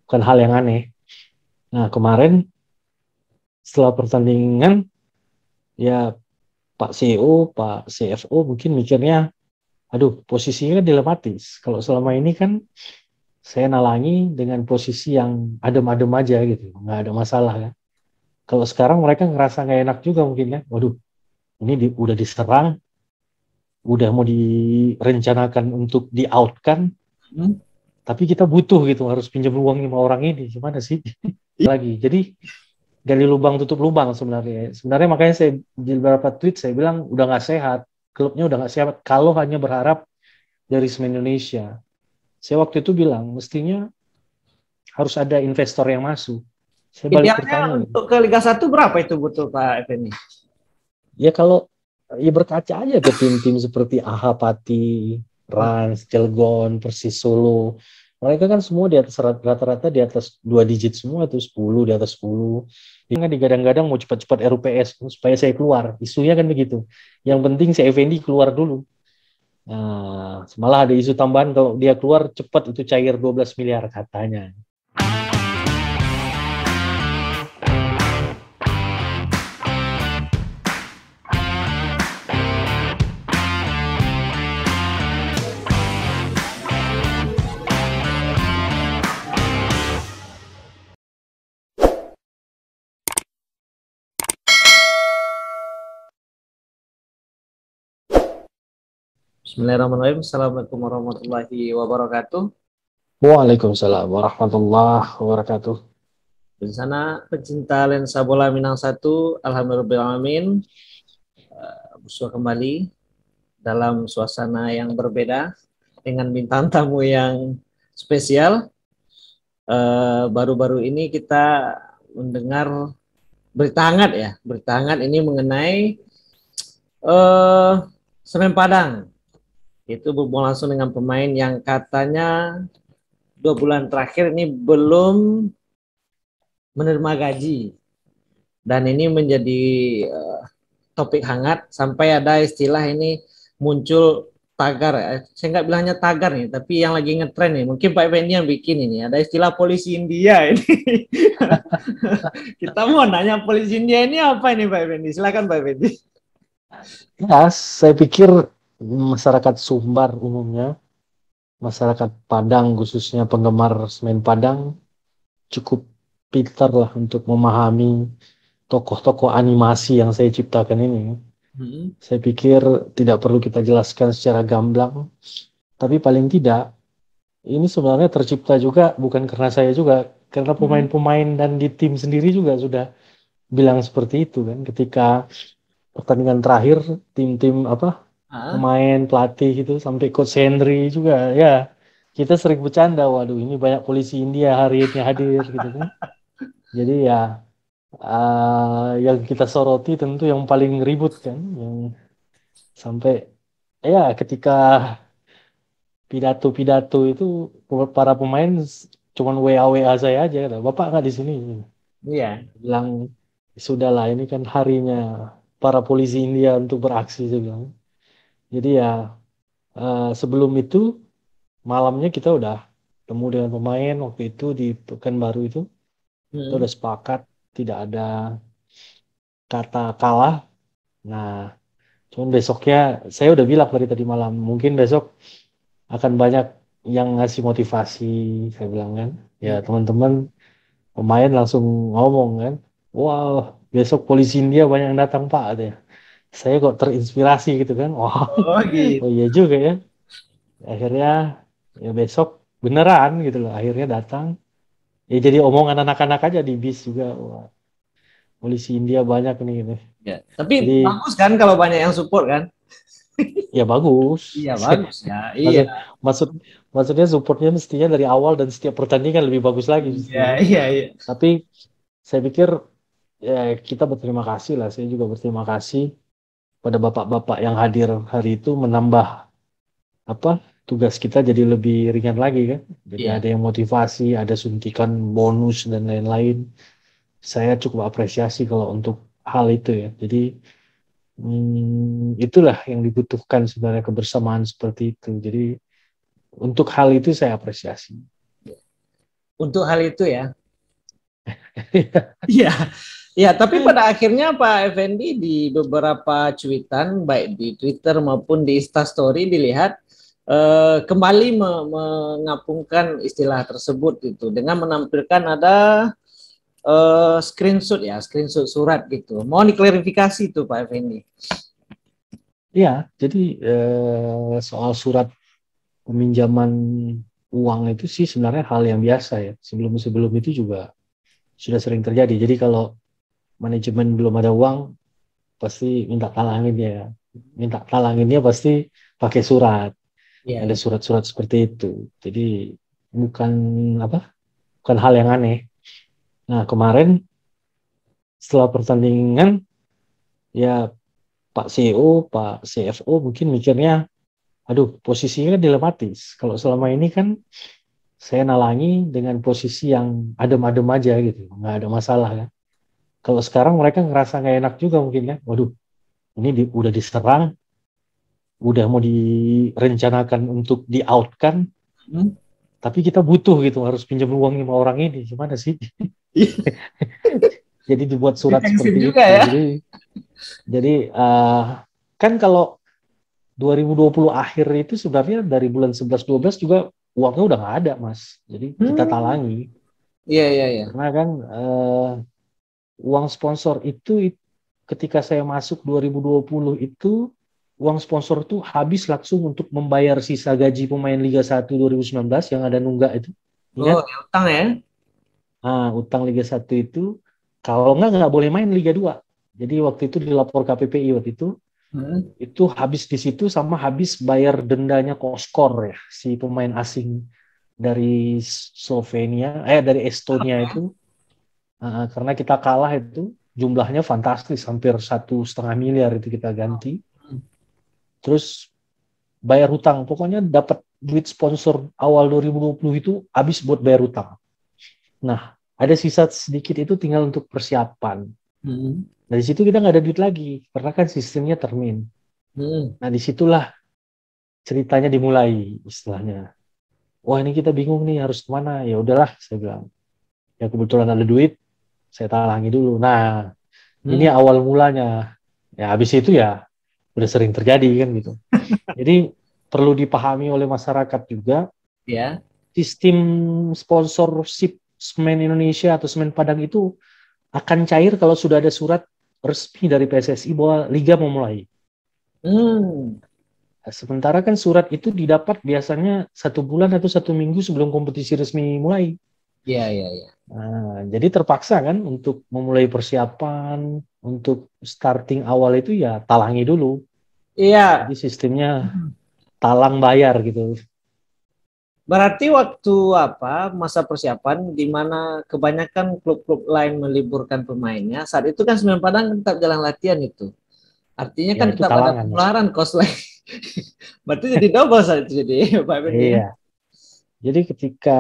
bukan hal yang aneh. Nah kemarin setelah pertandingan ya Pak CEO, Pak CFO mungkin mikirnya, aduh posisinya kan dilematis. Kalau selama ini kan saya nalangi dengan posisi yang adem-adem aja gitu, nggak ada masalah kan. Kalau sekarang mereka ngerasa nggak enak juga mungkin ya, waduh ini udah diserang, udah mau direncanakan untuk di out kan, Hmm? tapi kita butuh gitu, harus pinjam uang 5 orang ini, gimana sih? Lagi, jadi gali lubang tutup lubang sebenarnya. Sebenarnya makanya saya di beberapa tweet saya bilang udah nggak sehat, klubnya udah nggak sehat kalau hanya berharap dari Semen Indonesia. Saya waktu itu bilang mestinya harus ada investor yang masuk. Saya balik Idealnya bertanya gitu. untuk ke Liga 1 berapa itu butuh Pak Effendi? Ya kalau ya berkaca aja ke tim-tim seperti AHA Pati, Rans, Cilegon, Persis Solo. Mereka kan semua di atas rata-rata di atas 2 digit semua tuh 10 di atas 10. Dia kan digadang-gadang mau cepat-cepat RUPS supaya saya keluar. Isunya kan begitu. Yang penting si Effendi keluar dulu. Nah, malah ada isu tambahan kalau dia keluar cepat itu cair 12 miliar katanya. Bismillahirrahmanirrahim. Assalamualaikum warahmatullahi wabarakatuh. Waalaikumsalam warahmatullahi wabarakatuh. Di sana pecinta lensa bola Minang satu, alhamdulillahirobbilalamin, bersua kembali dalam suasana yang berbeda dengan bintang tamu yang spesial. Baru-baru ini kita mendengar berita hangat ya, berita hangat ini mengenai eh, Semen Padang. Itu berhubungan langsung dengan pemain yang katanya 2 bulan terakhir ini belum menerima gaji. Dan ini menjadi topik hangat sampai ada istilah ini muncul tagar. Saya nggak bilangnya tagar nih, tapi yang lagi ngetren nih. Mungkin Pak Effendi yang bikin ini. Ada istilah polisi India ini. Kita mau nanya polisi India ini apa ini Pak Effendi? Silakan Pak Effendi. Ya, saya pikir masyarakat Sumbar umumnya, masyarakat Padang khususnya penggemar semen Padang cukup pintar lah untuk memahami tokoh-tokoh animasi yang saya ciptakan ini. Hmm. Saya pikir tidak perlu kita jelaskan secara gamblang, tapi paling tidak ini sebenarnya tercipta juga bukan karena saya juga, karena pemain-pemain dan di tim sendiri juga sudah bilang seperti itu kan ketika pertandingan terakhir tim-tim apa Ah, pemain pelatih itu sampai coach Henry juga ya kita sering bercanda waduh ini banyak polisi India hari ini hadir gitu kan jadi ya yang kita soroti tentu yang paling ribut kan yang sampai ya ketika pidato-pidato itu para pemain cuman WA saya aja kata, Bapak nggak di sini iya. bilang sudahlah ini kan harinya para polisi India untuk beraksi saya bilang jadi ya sebelum itu malamnya kita udah temu dengan pemain waktu itu di Pekanbaru itu kita Hmm. udah sepakat tidak ada kata kalah. Nah, cuman besoknya saya udah bilang dari tadi malam mungkin besok akan banyak yang ngasih motivasi saya bilang kan. Ya Hmm. teman-teman pemain langsung ngomong kan, wah besok polisi India banyak yang datang Pak katanya. Saya kok terinspirasi gitu kan, wah Oh gitu. oh iya juga ya. Akhirnya ya besok beneran gitu loh akhirnya datang. Ya jadi omongan anak-anak aja di bis juga. Wah, polisi India banyak nih gitu. Ya. Jadi Tapi bagus kan kalau banyak yang support kan? ya bagus. Iya bagus ya. Iya. Maksud maksud maksudnya supportnya mestinya dari awal dan setiap pertandingan lebih bagus lagi Iya, mestinya. iya, iya. Tapi saya pikir ya kita berterima kasih lah. Saya juga berterima kasih pada bapak-bapak yang hadir hari itu menambah apa tugas kita jadi lebih ringan lagi kan. Jadi Iya. ada yang motivasi, ada suntikan bonus dan lain-lain. Saya cukup apresiasi kalau untuk hal itu ya. Jadi itulah yang dibutuhkan sebenarnya kebersamaan seperti itu. Jadi untuk hal itu saya apresiasi. untuk hal itu ya. Iya, ya. Tapi pada akhirnya Pak Effendi di beberapa cuitan, baik di Twitter maupun di Instastory dilihat kembali mengapungkan istilah tersebut itu dengan menampilkan ada screenshot ya, screenshot surat gitu. Mau diklarifikasi itu Pak Effendi. Iya, jadi soal surat peminjaman uang itu sih sebenarnya hal yang biasa ya. Sebelum itu juga sudah sering terjadi. Jadi kalau manajemen belum ada uang, pasti minta talangin ya. Minta talanginnya pasti pakai surat. Iya, Ada iya. surat-surat seperti itu. Jadi bukan bukan hal yang aneh. Nah, kemarin setelah pertandingan ya Pak CEO, Pak CFO mungkin mikirnya, aduh posisinya kan dilematis. Kalau selama ini kan saya nalangi dengan posisi yang adem-adem aja gitu, nggak ada masalah kan. Kalau sekarang mereka ngerasa nggak enak juga mungkin ya, waduh ini udah diserang, udah mau direncanakan untuk di out kan, Hmm. tapi kita butuh gitu, harus pinjam uang sama orang ini, gimana sih? Jadi dibuat surat Defensif seperti juga itu. ya. Jadi kan kalau 2020 akhir itu sebenarnya dari bulan 11-12 juga uangnya udah nggak ada mas. Jadi kita Hmm. talangi Iya, iya, iya. karena kan uang sponsor itu ketika saya masuk 2020 itu uang sponsor tuh habis langsung untuk membayar sisa gaji pemain Liga 1 2019 yang ada nunggak itu. Oh, Ingat? ya utang ya. Nah, utang Liga 1 itu kalau nggak boleh main Liga 2. Jadi waktu itu dilapor KPPI waktu Hmm. itu habis di situ sama habis bayar dendanya Koskor ya, si pemain asing dari Slovenia, dari Estonia itu. Karena kita kalah itu jumlahnya fantastis, hampir 1,5 miliar itu kita ganti. Terus bayar hutang, pokoknya dapat duit sponsor awal 2020 itu habis buat bayar hutang. Nah, ada sisa sedikit itu tinggal untuk persiapan. Hmm. Dari situ kita nggak ada duit lagi, karena kan sistemnya termin. Hmm. Nah, disitulah ceritanya dimulai istilahnya. Wah ini kita bingung nih harus kemana, ya udahlah saya bilang. Ya kebetulan ada duit, saya talangi dulu. Nah, ini Hmm. awal mulanya. Ya habis itu ya udah sering terjadi kan gitu. Jadi perlu dipahami oleh masyarakat juga, Ya. sistem sponsorship semen Indonesia atau semen Padang itu akan cair kalau sudah ada surat resmi dari PSSI bahwa liga mau mulai. Hmm. Nah, sementara kan surat itu didapat biasanya 1 bulan atau 1 minggu sebelum kompetisi resmi mulai. Iya, iya, iya. Nah, jadi terpaksa kan untuk memulai persiapan, untuk starting awal itu ya talangi dulu. Iya. Jadi sistemnya talang bayar gitu. Berarti waktu apa masa persiapan di mana kebanyakan klub-klub lain meliburkan pemainnya, saat itu kan Semen Padang tetap jalan latihan itu. Artinya Ya kan itu tetap ada talangan mas. pengeluaran cost lain. Berarti jadi double saat itu jadi Pak Effendi ya. Iya. Jadi ketika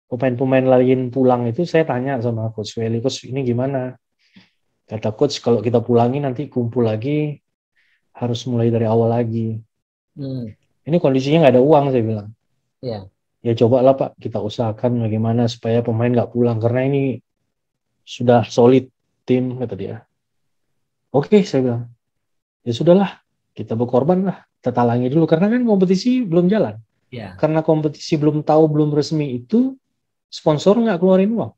pemain-pemain lain pulang itu saya tanya sama Coach Welly, Coach ini gimana? Kata Coach kalau kita pulangi nanti kumpul lagi, harus mulai dari awal lagi. Hmm. Ini kondisinya nggak ada uang saya bilang. Ya. Ya cobalah Pak, kita usahakan bagaimana supaya pemain nggak pulang karena ini sudah solid tim kata dia. Oke, saya bilang. Ya sudahlah, kita berkorban lah. Kita talangi dulu karena kan kompetisi belum jalan. Ya. Karena kompetisi belum tahu, belum resmi itu sponsor nggak keluarin uang.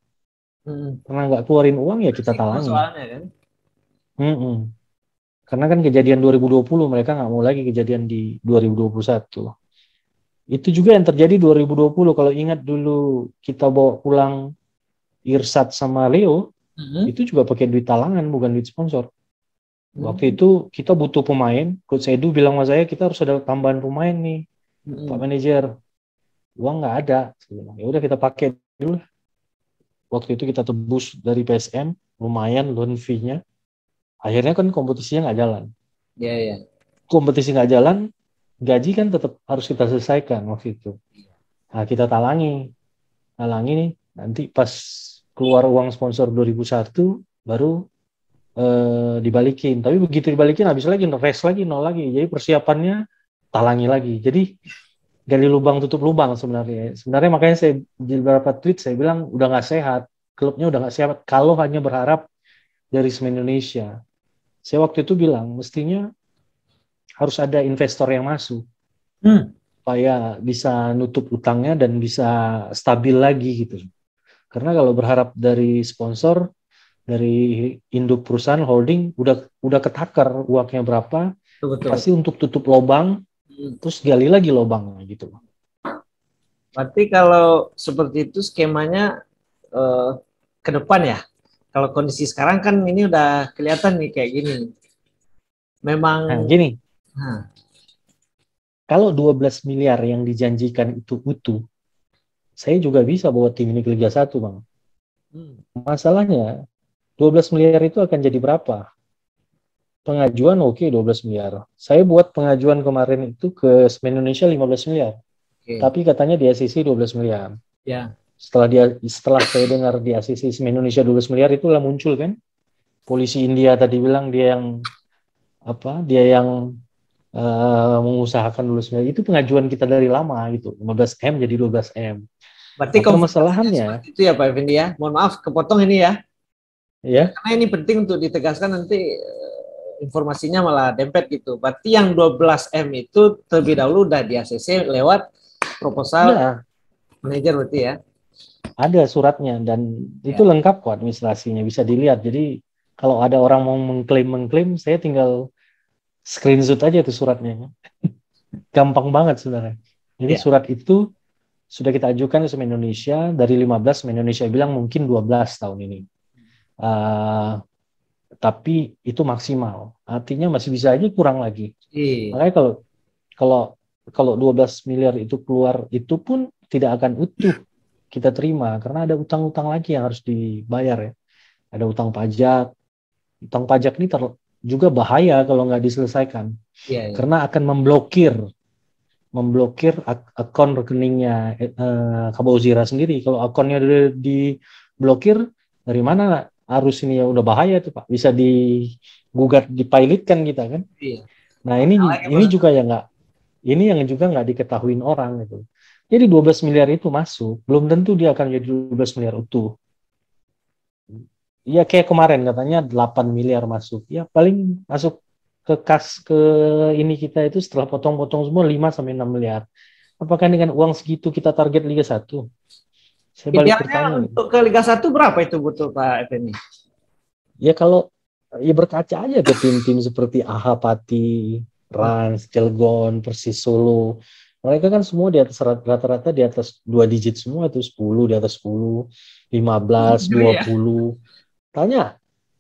Hmm. Karena nggak keluarin uang ya kita Risiko talangi. soalnya kan. Mm-mm. Karena kan kejadian 2020 mereka nggak mau lagi kejadian di 2021. Itu juga yang terjadi 2020. Kalau ingat dulu kita bawa pulang Irsat sama Leo, Hmm. itu juga pakai duit talangan bukan duit sponsor. Waktu Hmm. itu kita butuh pemain, Coach Edu bilang sama saya kita harus ada tambahan pemain nih, Pak Hmm. manajer. Uang nggak ada. Ya udah kita pakai dulu. Waktu itu kita tebus dari PSM, lumayan loan fee-nya. Akhirnya kan kompetisinya nggak jalan. Ya, ya. Kompetisi nggak jalan, gaji kan tetap harus kita selesaikan waktu itu. Nah, kita talangi nih. Nanti pas keluar uang sponsor 2001, baru dibalikin. Tapi begitu dibalikin, habis lagi, rest lagi, nol lagi. Jadi persiapannya talangi lagi. Jadi gali lubang tutup lubang sebenarnya. Sebenarnya makanya saya di beberapa tweet saya bilang udah nggak sehat, klubnya udah nggak sehat kalau hanya berharap dari Semen Indonesia. Saya waktu itu bilang mestinya harus ada investor yang masuk supaya bisa nutup utangnya dan bisa stabil lagi gitu. Karena kalau berharap dari sponsor, dari induk perusahaan holding udah ketakar uangnya berapa, Betul, pasti betul. untuk tutup lubang terus gali lagi lubangnya gitu. Berarti kalau seperti itu skemanya eh, ke depan ya. Kalau kondisi sekarang kan ini udah kelihatan nih kayak gini. Nah, Memang, gini, nah, kalau 12 miliar yang dijanjikan itu utuh, saya juga bisa bawa tim ini ke Liga 1, Bang. Masalahnya, 12 miliar itu akan jadi berapa? Pengajuan oke 12 miliar. Saya buat pengajuan kemarin itu ke Semen Indonesia 15 miliar. oke. Tapi katanya di ACC 12 miliar. Ya, Setelah saya dengar di ACC Semen Indonesia 12 miliar itulah muncul kan. Polisi India tadi bilang dia yang mengusahakan 12 miliar. Itu pengajuan kita dari lama gitu. 15 M jadi 12 M. berarti Nah, konfirmasinya permasalahannya seperti itu ya Pak Effendi ya. Mohon maaf kepotong ini ya. ya, Karena ini penting untuk ditegaskan nanti informasinya malah dempet gitu. Berarti yang 12 M itu terlebih dahulu udah di ACC lewat proposal ya manajer berarti ya. ada suratnya dan itu Ya. lengkap kok administrasinya bisa dilihat. Jadi kalau ada orang mau mengklaim, saya tinggal screenshot aja tuh suratnya. Gampang banget sebenarnya. Jadi Ya. surat itu sudah kita ajukan ke Semen Indonesia dari 15, Semen Indonesia bilang mungkin 12 tahun ini. Uh, tapi itu maksimal. Artinya masih bisa aja kurang lagi. Iya. Makanya kalau kalau 12 miliar itu keluar itu pun tidak akan utuh kita terima karena ada utang-utang lagi yang harus dibayar ya. Ada utang pajak. Utang pajak ini juga bahaya kalau nggak diselesaikan Iya, iya. karena akan memblokir akun rekeningnya Kaba Uzira sendiri. Kalau akunnya diblokir, dari mana arus ini ya udah bahaya tuh Pak. Bisa digugat, dipilotkan kita kan. Iya. Nah Masalah ini juga yang nggak diketahuin orang gitu. Jadi 12 miliar itu masuk, belum tentu dia akan jadi 12 miliar utuh. Ya kayak kemarin katanya 8 miliar masuk. Ya paling masuk ke ini kita itu setelah potong-potong semua 5 sampai 6 miliar. Apakah dengan uang segitu kita target Liga 1? Saya balik Idealnya bertanya. untuk ke Liga 1 berapa itu butuh Pak Effendi? Ya kalau ya berkaca aja ke tim-tim seperti AHA Pati, Rans, Cilegon, Persis Solo. Mereka kan semua di atas rata-rata di atas 2 digit semua tuh 10 di atas 10, 15, Ya. 20.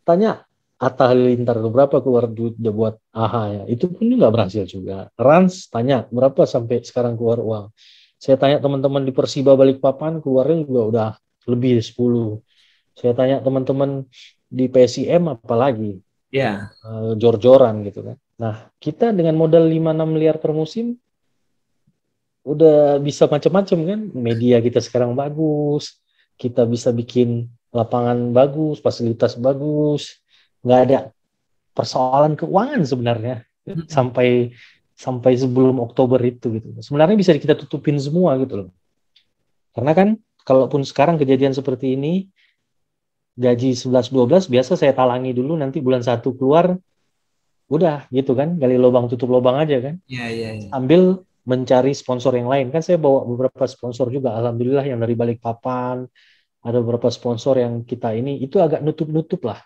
Tanya Atta Halilintar berapa keluar duit dia buat AHA ya. Itu pun nggak berhasil juga. Rans tanya berapa sampai sekarang keluar uang. Saya tanya teman-teman di Persiba Balikpapan keluarnya juga udah lebih 10. Saya tanya teman-teman di PSIM apalagi Ya. jor-joran gitu kan. Nah, kita dengan modal 5-6 miliar per musim udah bisa macam-macam kan. Media kita sekarang bagus, kita bisa bikin lapangan bagus, fasilitas bagus, nggak ada persoalan keuangan sebenarnya sampai sebelum Oktober itu gitu. Sebenarnya bisa kita tutupin semua gitu loh. Karena kan kalaupun sekarang kejadian seperti ini gaji 11-12 biasa saya talangi dulu nanti bulan 1 keluar udah gitu kan gali lubang tutup lubang aja kan Iya, iya, iya. sambil mencari sponsor yang lain kan saya bawa beberapa sponsor juga alhamdulillah yang dari Balikpapan ada beberapa sponsor yang kita ini itu agak nutup-nutup lah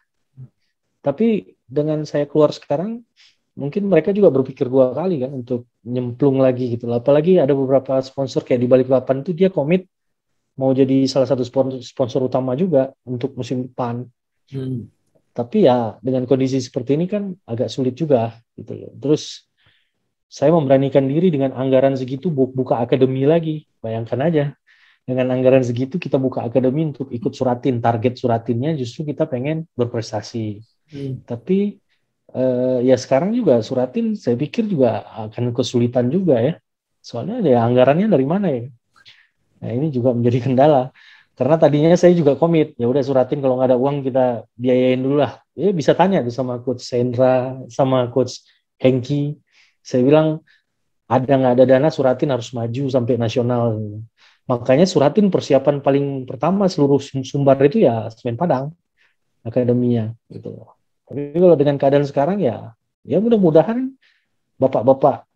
tapi dengan saya keluar sekarang mungkin mereka juga berpikir 2 kali kan untuk nyemplung lagi gitu apalagi ada beberapa sponsor kayak di Balikpapan itu dia komit mau jadi salah satu sponsor utama juga untuk musim depan. Tapi ya dengan kondisi seperti ini kan agak sulit juga gitu loh. Terus saya memberanikan diri dengan anggaran segitu buka akademi lagi. Bayangkan aja dengan anggaran segitu kita buka akademi untuk ikut suratin. Target suratinnya justru kita pengen berprestasi. Tapi ya sekarang juga suratin saya pikir juga akan kesulitan juga ya. Soalnya ya anggarannya dari mana ya? Nah ini juga menjadi kendala. Karena tadinya saya juga komit, ya udah suratin kalau nggak ada uang kita biayain dulu lah. Ya bisa tanya tuh sama coach Sendra, sama coach Hengki. Saya bilang ada nggak ada dana, Suratin harus maju sampai nasional. Makanya Suratin persiapan paling pertama seluruh Sumbar itu ya Semen Padang akademinya gitu. Tapi kalau dengan keadaan sekarang ya mudah-mudahan bapak-bapak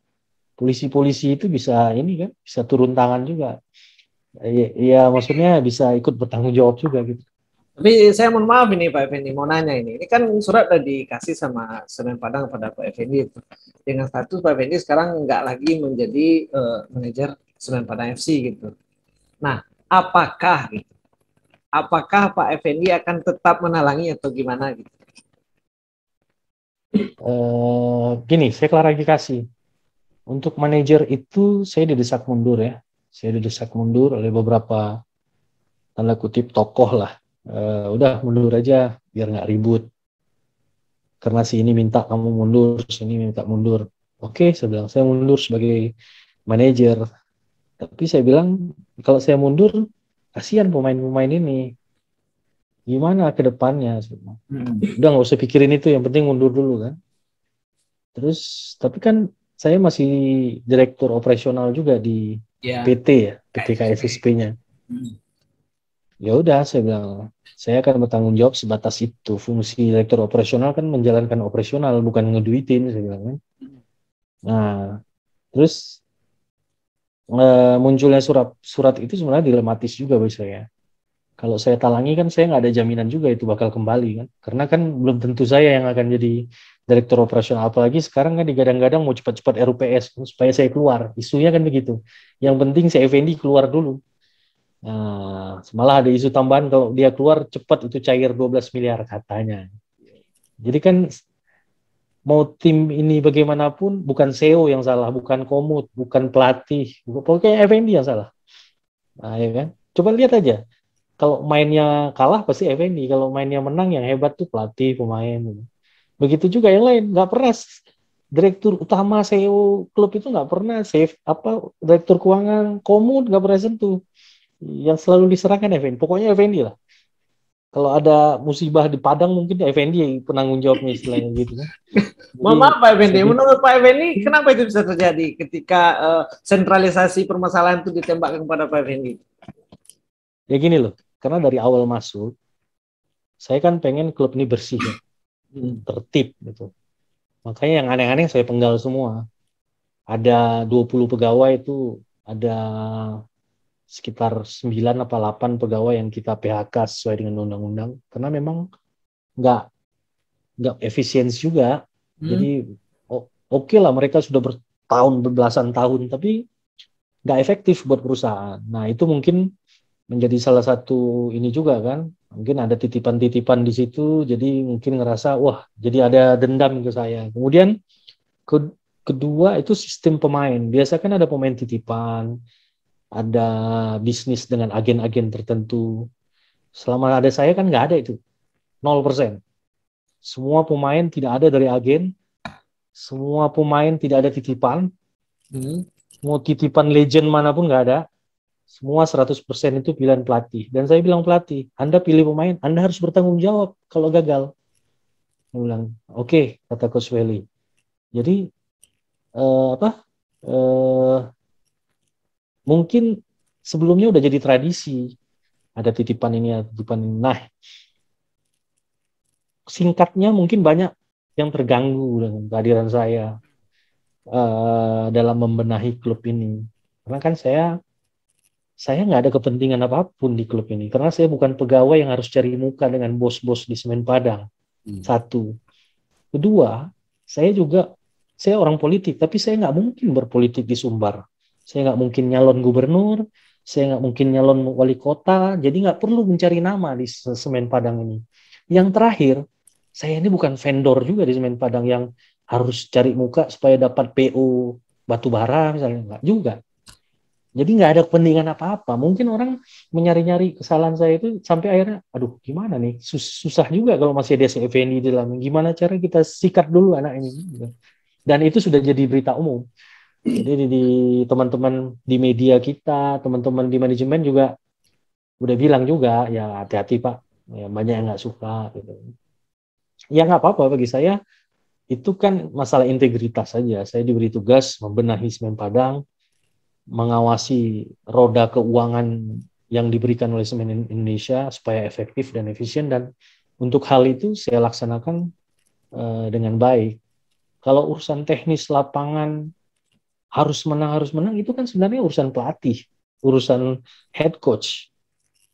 polisi-polisi itu bisa ini kan, bisa turun tangan juga. Ya maksudnya bisa ikut bertanggung jawab juga gitu. Tapi saya mohon maaf ini Pak Effendi, mau nanya ini kan surat udah dikasih sama Semen Padang pada Pak Effendi itu. Dengan status Pak Effendi sekarang nggak lagi menjadi manajer Semen Padang FC gitu. Nah, apakah gitu? Apakah Pak Effendi akan tetap menalangi atau gimana gitu? Gini, saya klarifikasi. Untuk manajer itu saya didesak mundur ya. Saya didesak mundur oleh beberapa tanda kutip tokoh lah. Udah mundur aja biar nggak ribut. Karena si ini minta kamu mundur, si ini minta mundur. Oke, saya bilang saya mundur sebagai manajer. Tapi saya bilang kalau saya mundur, kasihan pemain-pemain ini. Gimana ke depannya? Udah nggak usah pikirin itu, yang penting mundur dulu kan. Terus, tapi kan saya masih direktur operasional juga di PT ya, PT KSSP-nya. Ya udah, saya bilang saya akan bertanggung jawab sebatas itu. Fungsi direktur operasional kan menjalankan operasional, bukan ngeduitin, saya bilang kan. Nah, terus munculnya surat itu sebenarnya dilematis juga bagi saya. Kalau saya talangi kan saya nggak ada jaminan juga itu bakal kembali kan, karena kan belum tentu saya yang akan jadi direktur operasional, apalagi sekarang kan digadang-gadang mau cepat-cepat RUPS supaya saya keluar, isunya kan begitu. Yang penting si Effendi keluar dulu. Nah, malah ada isu tambahan kalau dia keluar cepat itu cair 12 miliar katanya. Jadi kan mau tim ini bagaimanapun bukan CEO yang salah, bukan Komut, bukan pelatih, pokoknya Effendi yang salah. Nah, ya kan? Coba lihat aja. Kalau mainnya kalah pasti Effendi, kalau mainnya menang yang hebat tuh pelatih, pemain. Begitu juga yang lain, nggak pernah direktur utama CEO klub itu nggak pernah save direktur keuangan Komut nggak pernah sentuh. Yang selalu diserahkan Effendi. Pokoknya Effendi lah. Kalau ada musibah di Padang mungkin Effendi penanggung jawabnya istilahnya gitu kan. Mohon maaf Pak Effendi, menurut Pak Effendi kenapa itu bisa terjadi ketika sentralisasi permasalahan itu ditembakkan kepada Pak Effendi? Ya gini loh, karena dari awal masuk saya kan pengen klub ini bersih ya, tertib gitu. Makanya yang aneh-aneh saya penggal semua. Ada 20 pegawai itu, ada sekitar 9 atau 8 pegawai yang kita PHK sesuai dengan undang-undang. Karena memang nggak efisiensi juga. Jadi oke lah mereka sudah belasan tahun, tapi nggak efektif buat perusahaan. Nah itu mungkin menjadi salah satu ini juga kan. Mungkin ada titipan-titipan di situ, jadi mungkin ngerasa, wah jadi ada dendam ke saya. Kemudian kedua itu sistem pemain. Biasa kan ada pemain titipan, ada bisnis dengan agen-agen tertentu. Selama ada saya kan nggak ada itu. 0%. Semua pemain tidak ada dari agen, semua pemain tidak ada titipan, mau titipan legend manapun nggak ada, semua 100% itu pilihan pelatih. Dan saya bilang pelatih, Anda pilih pemain, Anda harus bertanggung jawab kalau gagal. Saya bilang, oke, kata Coach Welly. Jadi mungkin sebelumnya udah jadi tradisi, ada titipan ini, ada titipan ini. Nah, singkatnya mungkin banyak yang terganggu dengan kehadiran saya dalam membenahi klub ini. Karena kan saya nggak ada kepentingan apapun di klub ini. Karena saya bukan pegawai yang harus cari muka dengan bos-bos di Semen Padang. Satu. Kedua, saya orang politik, tapi saya nggak mungkin berpolitik di Sumbar. Saya nggak mungkin nyalon gubernur, saya nggak mungkin nyalon wali kota, jadi nggak perlu mencari nama di Semen Padang ini. Yang terakhir, saya ini bukan vendor juga di Semen Padang yang harus cari muka supaya dapat PO batu bara misalnya, nggak juga. Jadi nggak ada kepentingan apa-apa. Mungkin orang menyari-nyari kesalahan saya itu sampai akhirnya, aduh gimana nih, susah juga kalau masih ada Effendi di dalam. Gimana cara kita sikat dulu anak ini? Dan itu sudah jadi berita umum. Jadi di teman-teman di media kita, teman-teman di manajemen juga udah bilang juga, ya hati-hati Pak, ya, banyak yang nggak suka. Gitu. Ya nggak apa-apa bagi saya. itu kan masalah integritas saja. Saya diberi tugas membenahi Semen Padang, mengawasi roda keuangan yang diberikan oleh Semen Indonesia supaya efektif dan efisien, dan untuk hal itu saya laksanakan dengan baik. Kalau urusan teknis lapangan harus menang itu kan sebenarnya urusan pelatih, urusan head coach.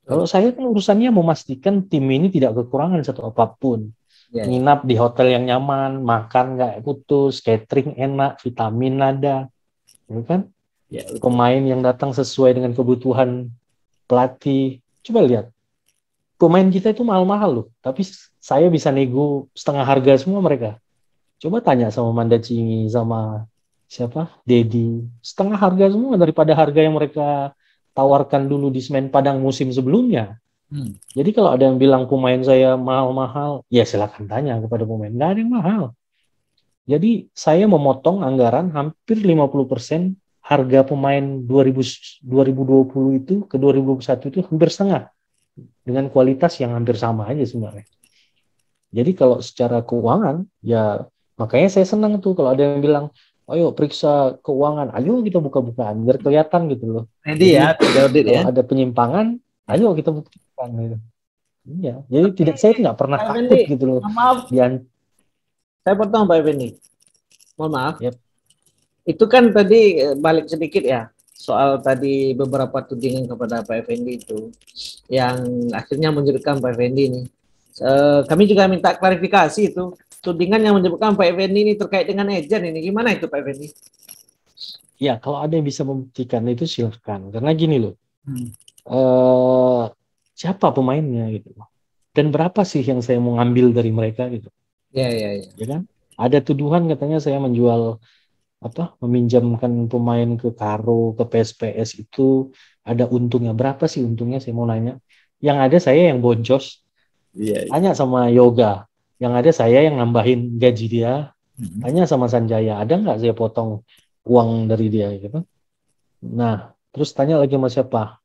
Kalau saya kan urusannya memastikan tim ini tidak kekurangan satu apapun. Ya, ya. Nginap di hotel yang nyaman, makan nggak putus, catering enak, vitamin ada, ya kan? Ya, betul. Pemain yang datang sesuai dengan kebutuhan pelatih. Coba lihat, pemain kita itu mahal-mahal loh, tapi saya bisa nego setengah harga semua mereka. Coba tanya sama Manda Cingi, sama siapa? Dedi. Setengah harga semua daripada harga yang mereka tawarkan dulu di Semen Padang musim sebelumnya. Jadi kalau ada yang bilang pemain saya mahal-mahal, ya silakan tanya kepada pemain. Nggak ada yang mahal. Jadi saya memotong anggaran hampir 50% harga pemain 2020 itu ke 2021 itu hampir setengah. Dengan kualitas yang hampir sama aja sebenarnya. Jadi kalau secara keuangan, ya makanya saya senang tuh kalau ada yang bilang, ayo periksa keuangan, ayo kita buka-bukaan, biar kelihatan gitu loh. Jadi ya, audit kalau ya. ada penyimpangan, ayo kita buktikan gitu. Iya, jadi saya nggak pernah Pak takut Effendi, gitu loh. maaf, saya potong Pak Effendi. Mohon maaf. Yep. Itu kan tadi balik sedikit ya, soal tadi beberapa tudingan kepada Pak Effendi itu, yang akhirnya menyudutkan Pak Effendi ini. Kami juga minta klarifikasi itu, tudingan yang menyebutkan Pak Effendi ini terkait dengan agent ini, gimana itu Pak Effendi? Ya, kalau ada yang bisa membuktikan itu silahkan. Karena gini loh, siapa pemainnya gitu, dan berapa sih yang saya mau ngambil dari mereka gitu. Ya kan? Ada tuduhan katanya saya menjual meminjamkan pemain ke Karo, ke PSPS itu ada untungnya. Berapa sih untungnya, saya mau nanya. Yang ada saya yang boncos. Tanya sama Yoga. Yang ada saya yang nambahin gaji dia. Tanya sama Sanjaya, ada nggak saya potong uang dari dia gitu. Nah, terus tanya lagi sama siapa?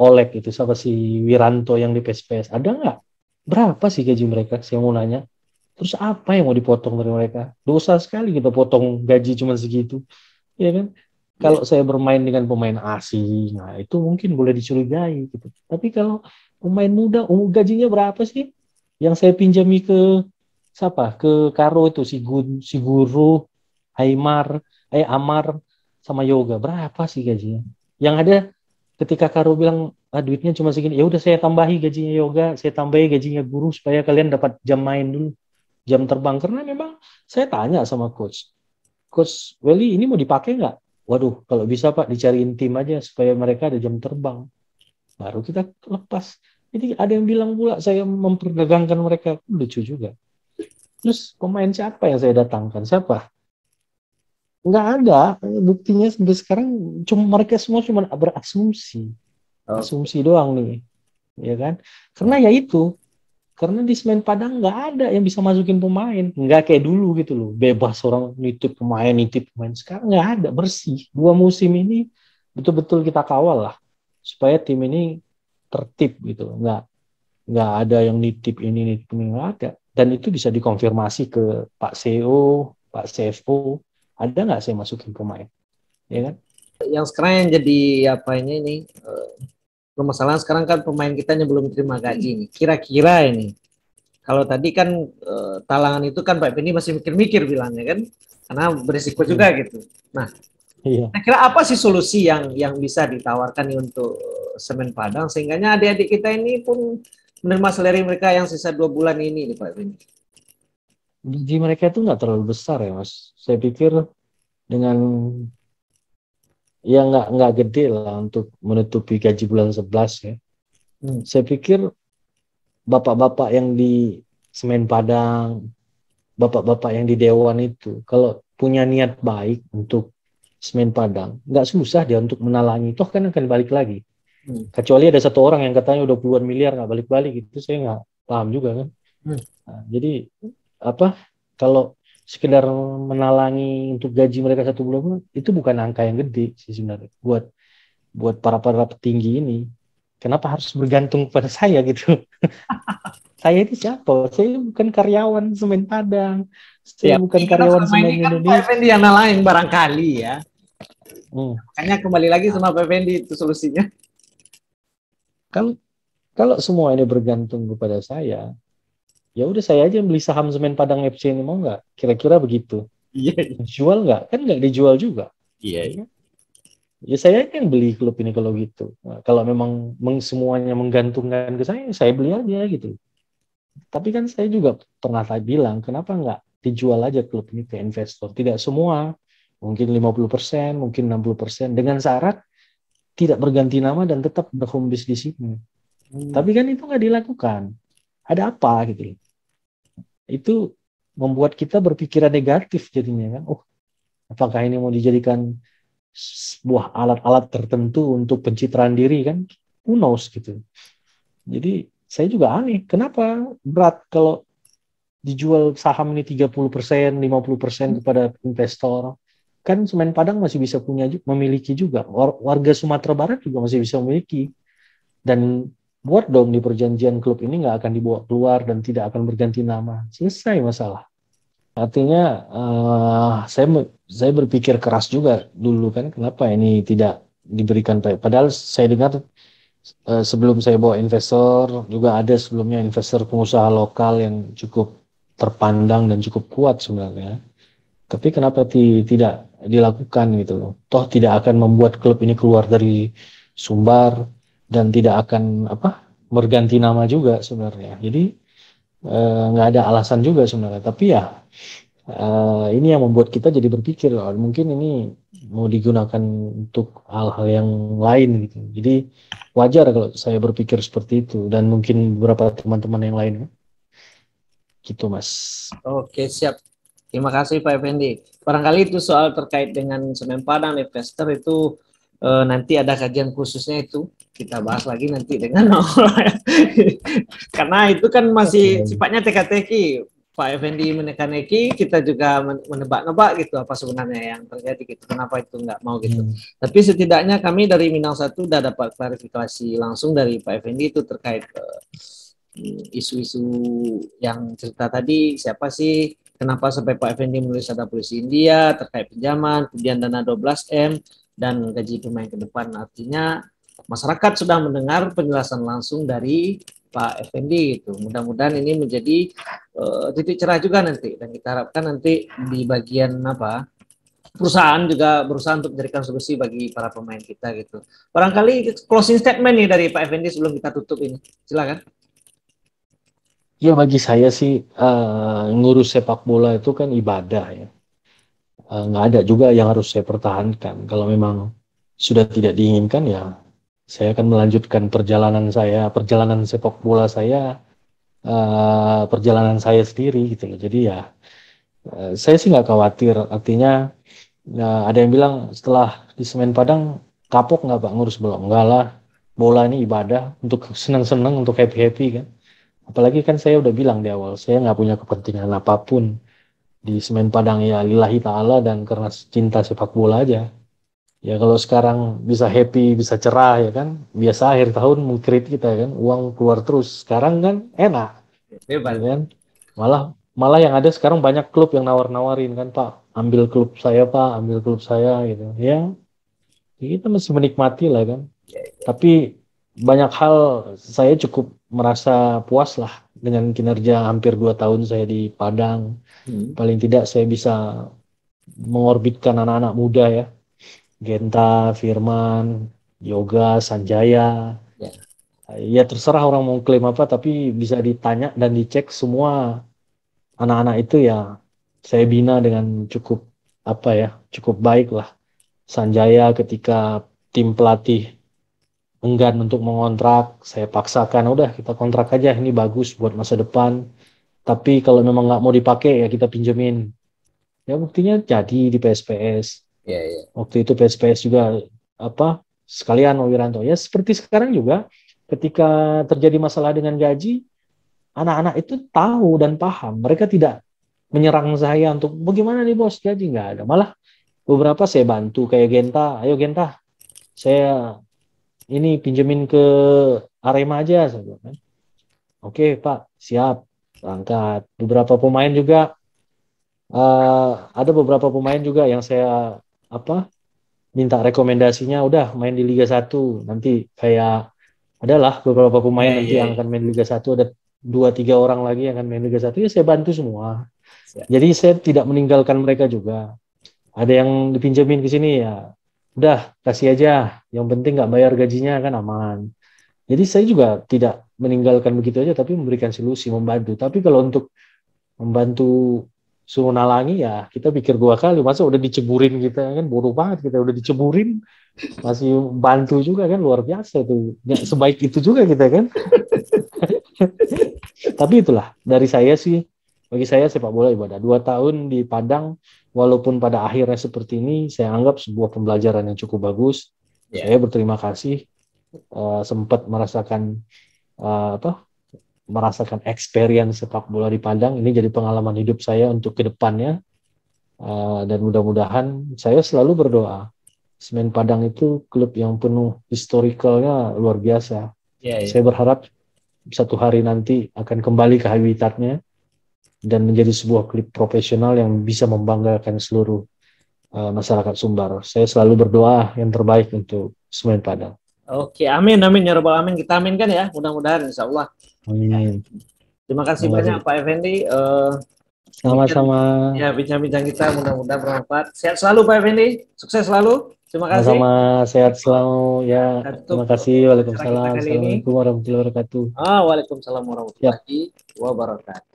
Oleg itu, siapa si Wiranto yang di PSPS. Ada nggak? Berapa sih gaji mereka? Saya mau nanya. Terus apa yang mau dipotong dari mereka? Dosa sekali kita potong gaji cuma segitu. Ya kan? Kalau saya bermain dengan pemain asing, nah itu mungkin boleh dicurigai gitu. Tapi kalau pemain muda, gajinya berapa sih? Yang saya pinjami ke siapa? Ke Karo itu, si Guru, Amar, sama Yoga. Berapa sih gajinya? Yang ada ketika Karo bilang, duitnya cuma segini, ya udah saya tambahi gajinya Yoga, saya tambahi gajinya Guru supaya kalian dapat jam main dulu, jam terbang. Karena memang saya tanya sama Coach Welly, ini mau dipakai nggak? Waduh, kalau bisa Pak dicariin tim aja supaya mereka ada jam terbang. Baru kita lepas. Jadi ada yang bilang pula saya memperdagangkan mereka. Lucu juga. Terus pemain siapa yang saya datangkan? Siapa? Nggak ada. Buktinya sampai sekarang mereka semua cuma berasumsi. Asumsi doang nih. Ya kan? Karena ya itu. Karena di Semen Padang nggak ada yang bisa masukin pemain. Nggak kayak dulu gitu loh. Bebas orang nitip pemain. Sekarang nggak ada. Bersih. 2 musim ini betul-betul kita kawal lah. Supaya tim ini tertib gitu. Nggak ada yang nitip ini, nggak ada. Dan itu bisa dikonfirmasi ke Pak CEO, Pak CFO. Ada nggak saya masukin pemain? Ya kan? Yang sekarang yang jadi ini permasalahan sekarang kan pemain kita yang belum terima gaji ini. Kira-kira ini, kalau tadi kan talangan itu kan Pak Effendi masih mikir-mikir bilangnya kan, karena berisiko juga gitu. Nah, kira-kira apa sih solusi yang bisa ditawarkan nih untuk Semen Padang sehingganya adik-adik kita ini pun menerima salary mereka yang sisa 2 bulan ini nih Pak Effendi? Gaji mereka itu nggak terlalu besar ya Mas. Saya pikir dengan ya nggak gede lah untuk menutupi gaji bulan 11 ya. Saya pikir bapak-bapak yang di Semen Padang, bapak-bapak yang di Dewan itu, kalau punya niat baik untuk Semen Padang, nggak susah dia untuk menalangi. Toh kan akan balik lagi. Kecuali ada satu orang yang katanya udah puluhan miliar nggak balik-balik, itu saya nggak paham juga kan. Nah, jadi kalau sekedar menalangi untuk gaji mereka 1 bulan itu bukan angka yang gede sih sebenarnya buat para petinggi ini. Kenapa harus bergantung pada saya gitu? Saya itu siapa? Saya bukan karyawan Semen Padang. Saya Ya, bukan karena karyawan selama ini Semen kan Pak Indonesia. Effendi yang lain barangkali ya. Hmm. Makanya kembali lagi sama Pak Effendi itu solusinya. Kalau kalau semua ini bergantung kepada saya, ya udah saya aja yang beli saham Semen Padang FC ini, mau nggak? Kira-kira begitu. Iya, Jual nggak? Kan nggak dijual juga. iya, Ya kan? Ya saya yang beli klub ini kalau gitu. Nah, kalau memang semuanya menggantungkan ke saya beli aja gitu. Tapi kan saya juga pernah bilang, kenapa nggak dijual aja klub ini ke investor? Tidak semua, mungkin 50%, mungkin 60%, dengan syarat tidak berganti nama dan tetap berhome base di sini. Hmm. Tapi kan itu nggak dilakukan. Ada apa gitu? Itu membuat kita berpikiran negatif jadinya kan. Oh, apakah ini mau dijadikan sebuah alat-alat tertentu untuk pencitraan diri kan? Who knows gitu. Jadi saya juga aneh, kenapa berat kalau dijual saham ini 30%, 50% kepada investor. Kan Semen Padang masih bisa memiliki juga. Warga Sumatera Barat juga masih bisa memiliki. Dan buat dong di perjanjian klub ini nggak akan dibawa keluar dan tidak akan berganti nama. Selesai masalah. Artinya saya berpikir keras juga dulu kan, kenapa ini tidak diberikan. Padahal saya dengar sebelum saya bawa investor juga ada sebelumnya investor pengusaha lokal yang cukup terpandang dan cukup kuat sebenarnya. Tapi kenapa tidak dilakukan gitu loh? Toh tidak akan membuat klub ini keluar dari Sumbar dan tidak akan berganti nama juga sebenarnya. Jadi nggak ada alasan juga sebenarnya. Tapi ya ini yang membuat kita jadi berpikir, oh, mungkin ini mau digunakan untuk hal-hal yang lain gitu. Jadi wajar kalau saya berpikir seperti itu dan mungkin beberapa teman-teman yang lain gitu, Mas. Oke, siap. Terima kasih Pak Effendi. Barangkali itu soal terkait dengan Semen Padang investor itu nanti ada kajian khususnya itu kita bahas lagi nanti dengan karena itu kan masih Ya, sifatnya teka-teki. Pak Effendi menekan Eki, kita juga menebak-nebak gitu apa sebenarnya yang terjadi gitu. Kenapa itu nggak mau gitu. hmm, Tapi setidaknya kami dari Minang Satu udah dapat klarifikasi langsung dari Pak Effendi itu terkait isu-isu yang cerita tadi, siapa sih, kenapa sampai Pak Effendi menulis ada polisi India terkait pinjaman, kemudian dana 12M, dan gaji pemain ke depan. Artinya masyarakat sudah mendengar penjelasan langsung dari Pak Effendi itu. Mudah-mudahan ini menjadi titik cerah juga nanti, dan kita harapkan nanti di bagian apa perusahaan juga berusaha untuk menjadikan solusi bagi para pemain kita gitu. Barangkali closing statement nih dari Pak Effendi sebelum kita tutup ini. Silakan. ya bagi saya sih ngurus sepak bola itu kan ibadah ya. Nggak ada juga yang harus saya pertahankan. Kalau memang sudah tidak diinginkan ya saya akan melanjutkan perjalanan sepak bola saya, perjalanan saya sendiri gitu loh. Jadi ya saya sih nggak khawatir. Artinya ada yang bilang setelah di Semen Padang kapok nggak Pak ngurus bola? Enggak lah. Bola ini ibadah untuk senang-senang, untuk happy-happy kan. Apalagi kan saya udah bilang di awal, saya nggak punya kepentingan apapun di Semen Padang, ya lillahi ta'ala dan karena cinta sepak bola aja. Ya kalau sekarang bisa happy, bisa cerah ya kan. Biasa akhir tahun mengkredit kita kan, uang keluar terus. Sekarang kan enak, ya Hebat. kan. Malah malah yang ada sekarang banyak klub yang nawar-nawarin kan, Pak, ambil klub saya Pak, ambil klub saya gitu. Ya kita masih menikmati lah kan. Tapi banyak hal saya cukup merasa puas lah dengan kinerja hampir 2 tahun saya di Padang. Hmm. Paling tidak saya bisa mengorbitkan anak-anak muda ya. Genta, Firman, Yoga, Sanjaya. Ya. Ya terserah orang mau klaim apa, tapi bisa ditanya dan dicek semua anak-anak itu ya saya bina dengan cukup cukup baik lah. Sanjaya ketika tim pelatih enggan untuk mengontrak, saya paksakan, udah kita kontrak aja, ini bagus buat masa depan. Tapi kalau memang nggak mau dipakai ya kita pinjemin. Ya buktinya jadi di PSPS. Ya, ya. Waktu itu PSPS juga apa sekalian Wiranto. Ya seperti sekarang juga ketika terjadi masalah dengan gaji, anak-anak itu tahu dan paham. Mereka tidak menyerang saya untuk bagaimana nih bos gaji, nggak ada. Malah beberapa saya bantu kayak Genta, ayo Genta, saya ini pinjemin ke Arema aja, saya bilang kan. Oke Pak, siap, berangkat. Beberapa pemain juga Ada beberapa pemain juga yang saya apa minta rekomendasinya, udah main di Liga 1 nanti, kayak adalah beberapa pemain Ya, nanti ya, yang ya. akan main Liga 1, ada 2-3 orang lagi yang akan main Liga 1, ya saya bantu semua. Siap. Jadi saya tidak meninggalkan mereka juga. Ada yang dipinjemin ke sini, ya udah kasih aja. Yang penting nggak bayar gajinya kan aman. Jadi saya juga tidak meninggalkan begitu aja, tapi memberikan solusi, membantu. Tapi kalau untuk membantu suruh nalangi, ya kita pikir 2 kali. Masa udah diceburin, kita kan bodoh banget, kita udah diceburin masih bantu juga kan, luar biasa tuh. Nggak sebaik itu juga kita kan. Tapi itulah dari saya sih, bagi saya sepak bola ibadah. 2 tahun di Padang, walaupun pada akhirnya seperti ini, saya anggap sebuah pembelajaran yang cukup bagus. Ya. Saya berterima kasih sempat merasakan apa? Merasakan experience sepak bola di Padang. Ini jadi pengalaman hidup saya untuk kedepannya. Dan mudah-mudahan, saya selalu berdoa, Semen Padang itu klub yang penuh historicalnya luar biasa. Ya, Saya ya. berharap satu hari nanti akan kembali ke habitatnya dan menjadi sebuah klub profesional yang bisa membanggakan seluruh masyarakat Sumbar. Saya selalu berdoa yang terbaik untuk Semen Padang. Oke, amin, amin ya robbal amin. Kita aminkan ya, mudah-mudahan insya Allah. Amin. Terima kasih Terima banyak kasih. Pak Effendi. Demikian Sama-sama. ya bincang-bincang kita, mudah-mudahan bermanfaat. Sehat selalu Pak Effendi, sukses selalu. Terima kasih. Sama-sama, sehat selalu ya. Kita tutup Terima kasih. acara kita Waalaikumsalam. kali ini. Assalamualaikum warahmatullahi wabarakatuh. Waalaikumsalam Ya. warahmatullahi wabarakatuh.